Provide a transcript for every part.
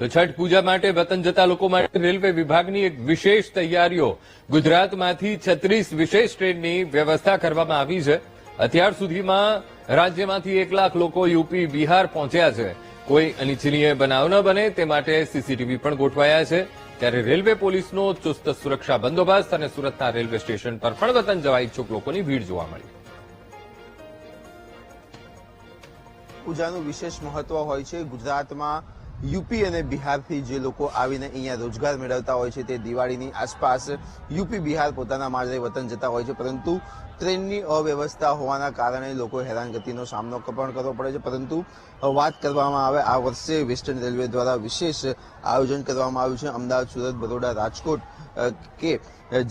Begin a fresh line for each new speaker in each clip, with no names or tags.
તો છઠ પૂજા માટે વતન જતા લોકો માટે રેલવે વિભાગની એક વિશેષ તૈયારીઓ ગુજરાતમાંથી 36 વિશેષ ટ્રેનની વ્યવસ્થા કરવામાં આવી છે। અત્યાર સુધીમાં રાજ્યમાંથી 1 લાખ લોકો યુપી બિહાર પહોંચ્યા છે। કોઈ અનિચ્છનીય બનાવ ન બને તે માટે સીસીટીવી પણ ગોઠવાયા છે। ત્યારે રેલવે પોલીસનો ચુસ્ત સુરક્ષા બંદોબસ્ત અને સુરતના રેલવે સ્ટેશન પર પણ વતન જવા ઈચ્છુક લોકોની ભીડ જોવા મળી।
પૂજાનું વિશેષ મહત્વ હોય છે। ગુજરાતમાં યુપી અને બિહારથી જે લોકો આવીને અહીંયા રોજગાર મેળવતા હોય છે તે દિવાળીની આસપાસ યુપી બિહાર પોતાના માર્ગે વતન જતા હોય છે, પરંતુ ટ્રેનની અવ્યવસ્થા હોવાના કારણે લોકો હેરાનગતિનો સામનો પણ કરવો પડે છે। પરંતુ વાત કરવામાં આવે, આ વર્ષે વેસ્ટર્ન રેલવે દ્વારા વિશેષ આયોજન કરવામાં આવ્યું છે। અમદાવાદ, સુરત, બરોડા, રાજકોટ કે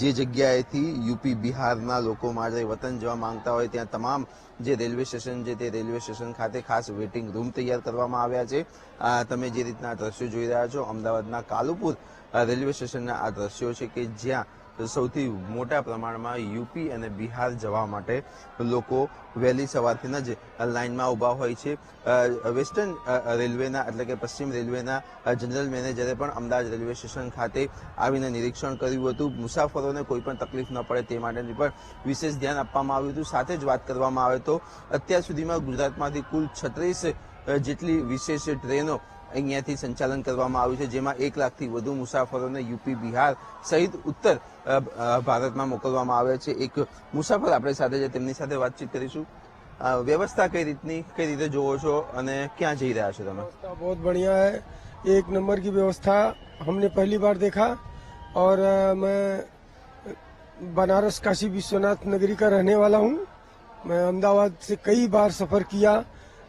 જે જગ્યાએથી યુપી બિહારના લોકો માર્ગે વતન જવા માંગતા હોય ત્યાં તમામ જે રેલવે સ્ટેશન છે તે રેલવે સ્ટેશન ખાતે ખાસ વેઇટિંગ રૂમ તૈયાર કરવામાં આવ્યા છે। તમે જે રીતના દ્રશ્યો જોઈ રહ્યા છો, અમદાવાદના કાલુપુર રેલવે સ્ટેશનના આ દ્રશ્યો છે કે જ્યાં સૌથી મોટા પ્રમાણમાં યુપી અને બિહાર જવા માટે લોકો વહેલી સવારથી જ લાઇનમાં ઉભા હોય છે। વેસ્ટર્ન રેલવેના એટલે કે પશ્ચિમ રેલવેના જનરલ મેનેજરે પણ અમદાવાદ રેલવે સ્ટેશન ખાતે આવીને નિરીક્ષણ કર્યું હતું। મુસાફરોને કોઈ પણ તકલીફ ન પડે તે માટેની પણ વિશેષ ધ્યાન આપવામાં આવ્યું હતું। સાથે જ વાત કરવામાં આવે તો અત્યાર સુધીમાં ગુજરાતમાંથી કુલ 36 જેટલી વિશેષ ટ્રેનો અહીંયાથી સંચાલન કરવામાં આવ્યું છે, જેમાં 1 લાખથી વધુ મુસાફરોને યુપી બિહાર સહિત ઉત્તર ભારતમાં મોકલવામાં આવે છે। એક મુસાફર આપણી સાથે છે, તેમની સાથે વાતચીત કરીશું। વ્યવસ્થા કઈ રીતે જોવો છો અને ક્યાં જઈ રહ્યા છો તમે?
बहुत बढ़िया है, 1 नंबर की व्यवस्था हमने पहली बार देखा। और मैं बनारस काशी विश्वनाथ नगरी का रहने वाला हूँ। मैं अहमदाबाद से कई बार सफर किया,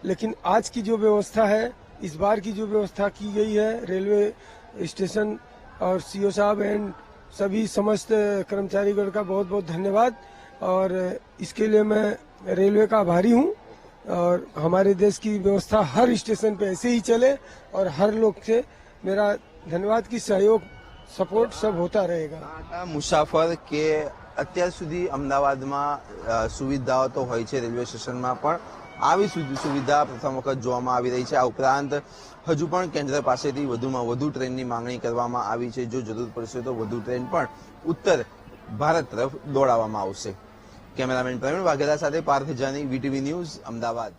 लेकिन आज की जो व्यवस्था है, इस बार की जो व्यवस्था की गई है, रेलवे स्टेशन और सीओ साहब एंड सभी समस्त कर्मचारीगण का बहुत बहुत धन्यवाद। और इसके लिए मैं रेलवे का आभारी हूँ। और हमारे देश की व्यवस्था हर स्टेशन पे ऐसे ही चले और हर लोग से मेरा धन्यवाद की सहयोग सपोर्ट सब होता रहेगा।
મુસાફર કે અત્યાર સુધી અમદાવાદમાં સુવિધાઓ તો હોય છે રેલવે સ્ટેશનમાં, પણ આવી સુવિધા પ્રથમ વખત જોવામાં આવી રહી છે। આ ઉપરાંત હજુ પણ કેન્દ્ર પાસેથી વધુમાં વધુ ટ્રેનની માંગણી કરવામાં આવી છે। જો જરૂર પડશે તો વધુ ટ્રેન પણ ઉત્તર ભારત તરફ દોડાવવામાં આવશે। કેમેરામેન પ્રવીણ વાઘેલા સાથે પાર્થ જાની, વીટીવી ન્યૂઝ, અમદાવાદ।